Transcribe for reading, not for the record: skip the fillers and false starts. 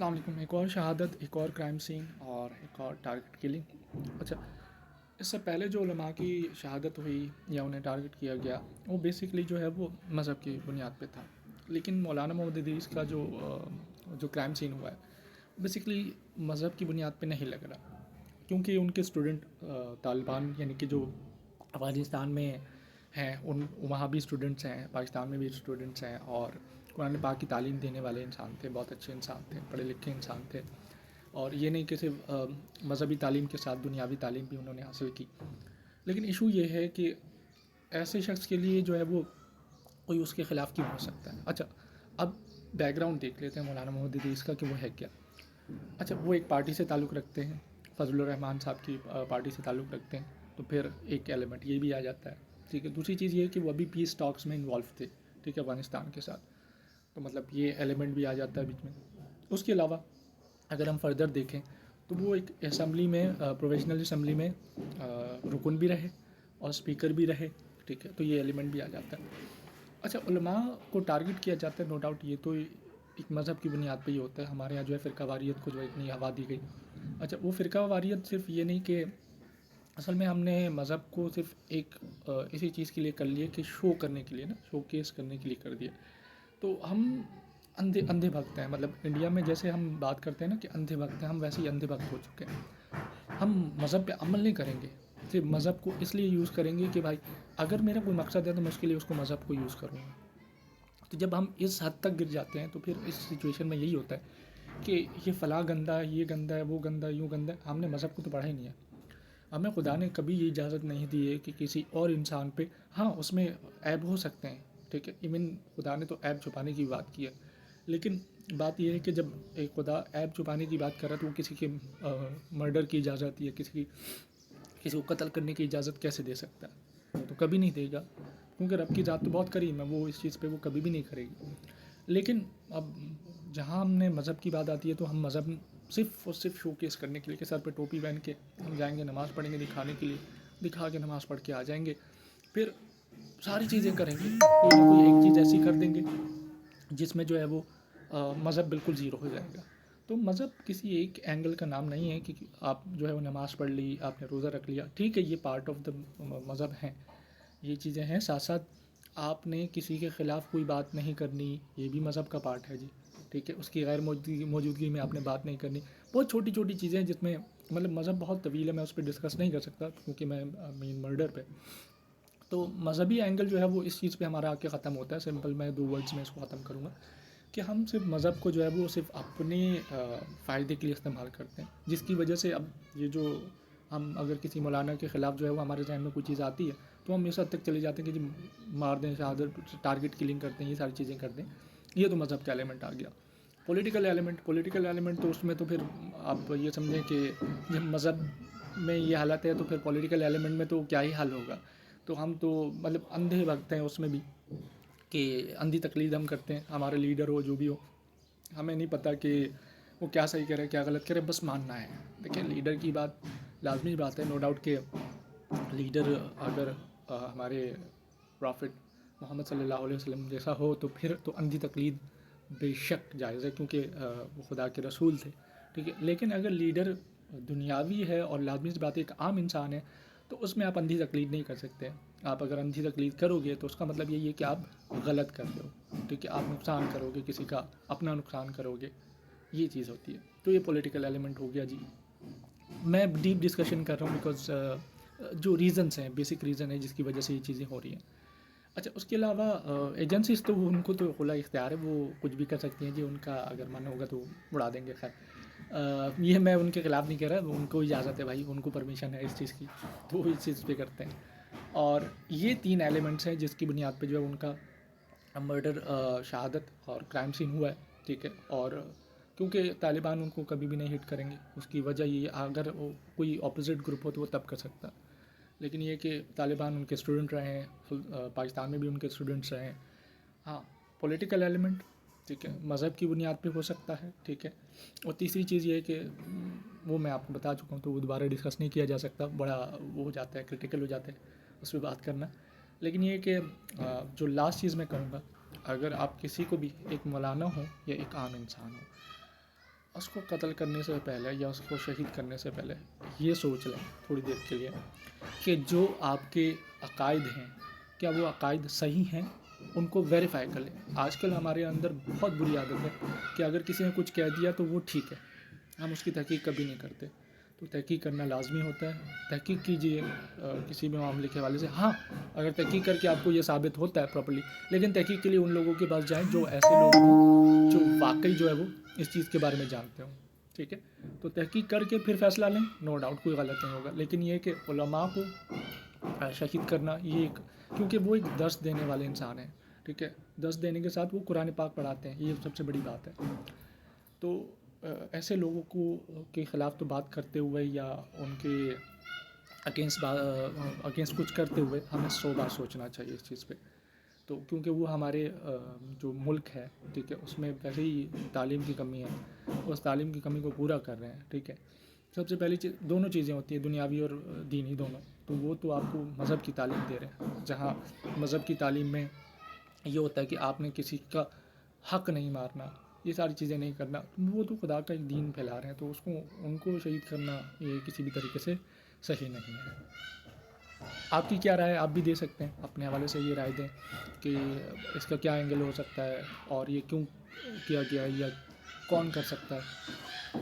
अस्सलाम वालेकुम। एक और शहादत, एक और क्राइम सीन और एक और टारगेट किलिंग। अच्छा, इससे पहले जो उलमा की शहादत हुई या उन्हें टारगेट किया गया, वो बेसिकली जो है वो मज़हब की बुनियाद पे था। लेकिन मौलाना मोहम्मद इदरीस का जो क्राइम सीन हुआ है, बेसिकली मज़हब की बुनियाद पे नहीं लग रहा, क्योंकि उनके स्टूडेंट तालिबान यानी कि जो अफ़गानिस्तान में हैं, उन वहाँ भी स्टूडेंट्स हैं, पाकिस्तान में भी स्टूडेंट्स हैं, और कुरान पाक की तालीम देने वाले इंसान थे, बहुत अच्छे इंसान थे, पढ़े लिखे इंसान थे। और ये नहीं कि सिर्फ मज़हबी तालीम के साथ दुनियावी तालीम भी उन्होंने हासिल की। लेकिन इशू ये है कि ऐसे शख्स के लिए जो है वो कोई उसके ख़िलाफ़ क्यों हो सकता है। अच्छा, अब बैकग्राउंड देख लेते हैं मौलाना मोहम्मद इदरीस का कि वो है क्या। अच्छा, वो एक पार्टी से ताल्लुक़ रखते हैं, फजलुर रहमान साहब की पार्टी से ताल्लुक़ रखते हैं, तो फिर एक एलिमेंट ये भी आ जाता है। ठीक है, दूसरी चीज़ ये है कि वो अभी पीस टॉक्स में इन्वॉल्व थे, ठीक है, अफगानिस्तान के साथ, तो मतलब ये एलिमेंट भी आ जाता है बीच में। उसके अलावा अगर हम फर्दर देखें तो वो एक असम्बली में, प्रोविजनल असम्बली में रुकन भी रहे और स्पीकर भी रहे, ठीक है, तो ये एलिमेंट भी आ जाता है। अच्छा, उलमा को टारगेट किया जाता है, नो डाउट, ये तो एक मज़हब की बुनियाद पे ही होता है। हमारे यहाँ जो है फ़िरका वारियत को जो है इतनी हवा दी गई। अच्छा, वो फ़िरका वारियत सिर्फ ये नहीं कि असल में हमने मज़हब को सिर्फ एक इसी चीज़ के लिए कर लिया कि शो करने के लिए ना, शो केस करने के लिए कर दिया। तो हम अंधे अंधे भक्त हैं, मतलब इंडिया में जैसे हम बात करते हैं ना कि अंधे भक्त हैं, हम वैसे ही अंधे भक्त हो चुके हैं। हम मज़हब पे अमल नहीं करेंगे, सिर्फ मज़हब को इसलिए यूज़ करेंगे कि भाई अगर मेरा कोई मकसद है तो मैं उसके लिए उसको मज़हब को यूज़ करूँगा। तो जब हम इस हद तक गिर जाते हैं तो फिर इस सिचुएशन में यही होता है कि ये फ़लाँ गंदा है, ये गंदा है, वो गंदा है, यूँ गंदा है। हमने मज़हब को तो पढ़ा ही नहीं है। हमें खुदा ने कभी ये इजाज़त नहीं दी है कि किसी और इंसान पे, हाँ, उसमें ऐब हो सकते हैं, ठीक है, इवन खुदा ने तो ऐब छुपाने की बात की है। लेकिन बात यह है कि जब एक खुदा ऐब छुपाने की बात कर रहा है तो वो किसी के मर्डर की इजाज़त या किसी को कत्ल करने की इजाज़त कैसे दे सकता है। तो कभी नहीं देगा, क्योंकि रब की ज़ात तो बहुत करीम है, वो इस चीज़ पे वो कभी भी नहीं करेगी। लेकिन अब जहाँ हमने मज़हब की बात आती है तो हम मज़हब सिर्फ़ और सिर्फ शोकेस करने के लिए कि सर पे टोपी पहन के हम जाएंगे नमाज़ पढ़ेंगे, दिखाने के लिए, दिखा के नमाज़ पढ़ के आ जाएंगे, फिर सारी चीज़ें करेंगे, कोई ना कोई एक चीज़ ऐसी कर देंगे जिसमें जो है वो मज़हब बिल्कुल ज़ीरो हो जाएगा। तो मज़हब किसी एक एंगल का नाम नहीं है कि आप जो है वो नमाज़ पढ़ ली, आपने रोज़ा रख लिया, ठीक है, ये पार्ट ऑफ द मज़हब हैं, ये चीज़ें हैं। साथ साथ आपने किसी के ख़िलाफ़ कोई बात नहीं करनी, ये भी मज़हब का पार्ट है जी, ठीक है। उसकी गैर मौजूदगी में आपने बात नहीं करनी, बहुत छोटी छोटी चीज़ें हैं जिसमें मतलब मज़हब बहुत तवील है, मैं उस पर डिस्कस नहीं कर सकता क्योंकि मैं मेन मर्डर पे। तो मज़हबी एंगल जो है वो इस चीज़ पे हमारा आके ख़त्म होता है। सिंपल मैं 2 वर्ड्स में इसको ख़त्म करूँगा कि हम सिर्फ मज़हब को जो है वो सिर्फ अपने फ़ायदे के लिए इस्तेमाल करते हैं, जिसकी वजह से अब ये जो हम अगर किसी मौलाना के ख़िलाफ़ जो है वो हमारे जहन में कोई चीज़ आती है तो हम इस हद तक चले जाते हैं कि जी मार दें, शहादत, टारगेट किलिंग करते हैं, ये सारी चीज़ें करते हैं। ये तो मज़हब का एलिमेंट आ गया। पॉलिटिकल एलिमेंट तो उसमें तो फिर आप ये समझें कि जब मज़हब में ये हालत है तो फिर पॉलिटिकल एलिमेंट में तो क्या ही हाल होगा। तो हम तो मतलब अंधे भक्त हैं उसमें भी, कि अंधी तकलीद हम करते हैं, हमारे लीडर हो जो भी हो, हमें नहीं पता कि वो क्या सही करे क्या गलत करे, बस मानना है। देखिए, लीडर की बात लाजमी बात है, नो डाउट के लीडर अगर हमारे प्रॉफिट मोहम्मद सल्लल्लाहु अलैहि वसल्लम जैसा हो तो फिर तो अंधी तकलीद बेशक जायज़ है, क्योंकि वो खुदा के रसूल थे, ठीक है। लेकिन अगर लीडर दुनियावी है और लाजमी सी बात है एक आम इंसान है, तो उसमें आप अंधी तकलीद नहीं कर सकते। आप अगर अंधी तकलीद करोगे तो उसका मतलब यही है कि आप गलत कर रहे हो, ठीक है, आप नुकसान करोगे किसी का, अपना नुकसान करोगे, ये चीज़ होती है। तो ये पॉलिटिकल एलिमेंट हो गया जी। मैं डीप डिस्कशन कर रहा हूँ बिकॉज जो रीज़न्स हैं, बेसिक रीज़न है जिसकी वजह से ये चीज़ें हो रही हैं। अच्छा, उसके अलावा एजेंसीज़ तो उनको तो खुला इख्तियार है, वो कुछ भी कर सकती हैं जी, उनका अगर मन होगा तो उड़ा देंगे। खैर, ये मैं उनके ख़िलाफ़ नहीं कह रहा, उनको इजाज़त है भाई, उनको परमिशन है इस चीज़ की, तो वो इस चीज़ पे करते हैं। और ये 3 एलिमेंट्स हैं जिसकी बुनियाद पे जो है उनका मर्डर, शहादत और क्राइम सीन हुआ है, ठीक है। और क्योंकि तालिबान उनको कभी भी नहीं हिट करेंगे, उसकी वजह ये, अगर वो कोई अपोजिट ग्रुप हो तो वो तब कर सकता है। लेकिन ये कि तालिबान उनके स्टूडेंट रहे हैं, पाकिस्तान में भी उनके स्टूडेंट्स रहे हैं। हाँ, पॉलिटिकल एलिमेंट, ठीक है, मज़हब की बुनियाद पे हो सकता है, ठीक है। और तीसरी चीज़ ये है कि वो मैं आपको बता चुका हूँ तो वो दोबारा डिस्कस नहीं किया जा सकता, बड़ा वो हो जाता है, क्रिटिकल हो जाता है उस पर बात करना। लेकिन ये कि जो लास्ट चीज़ मैं कहूँगा, अगर आप किसी को भी, एक मौलाना हो या एक आम इंसान हो, اس کو قتل کرنے سے پہلے یا اس کو شہید کرنے سے پہلے یہ سوچ لیں تھوڑی دیر کے لیے کہ جو آپ کے عقائد ہیں کیا وہ عقائد صحیح ہیں، ان کو ویریفائی کر لیں۔ آج کل ہمارے اندر بہت بری عادت ہے کہ اگر کسی نے کچھ کہہ دیا تو وہ ٹھیک ہے، ہم اس کی تحقیق کبھی نہیں کرتے۔ تو تحقیق کرنا لازمی ہوتا ہے، تحقیق کیجیے کسی بھی معاملے کے حوالے سے۔ ہاں، اگر تحقیق کر کے آپ کو یہ ثابت ہوتا ہے پراپرلی، لیکن تحقیق کے لیے ان لوگوں کے پاس جائیں جو ایسے لوگ ہوں جو واقعی جو ہے وہ اس چیز کے بارے میں جانتے ہوں، ٹھیک ہے؟ تو تحقیق کر کے پھر فیصلہ لیں، نو ڈاؤٹ کوئی غلط نہیں ہوگا، لیکن یہ کہ علماء کو شہید کرنا یہ ایک، کیونکہ وہ ایک درس دینے والے انسان ہیں، ٹھیک ہے؟ درس دینے کے ساتھ وہ قرآن پاک پڑھاتے ہیں، یہ سب سے بڑی بات ہے۔ تو ایسے لوگوں کو کے خلاف تو بات کرتے ہوئے یا ان کے اگینسٹ کچھ کرتے ہوئے ہمیں 100 بار سوچنا چاہیے اس چیز پہ۔ تو کیونکہ وہ ہمارے جو ملک ہے، ٹھیک ہے، اس میں ویسے ہی تعلیم کی کمی ہے، اس تعلیم کی کمی کو پورا کر رہے ہیں، ٹھیک ہے؟ سب سے پہلی چیز، دونوں چیزیں ہوتی ہیں، دنیاوی اور دینی دونوں، تو وہ تو آپ کو مذہب کی تعلیم دے رہے ہیں، جہاں مذہب کی تعلیم میں یہ ہوتا ہے کہ آپ نے کسی کا حق نہیں مارنا، یہ ساری چیزیں نہیں کرنا، وہ تو خدا کا ایک دین پھیلا رہے ہیں، تو اس کو ان کو شہید کرنا یہ کسی بھی طریقے سے صحیح نہیں ہے۔ آپ کی کیا رائے ہے؟ آپ بھی دے سکتے ہیں اپنے حوالے سے، یہ رائے دیں کہ اس کا کیا اینگل ہو سکتا ہے اور یہ کیوں کیا گیا ہے یا کون کر سکتا ہے۔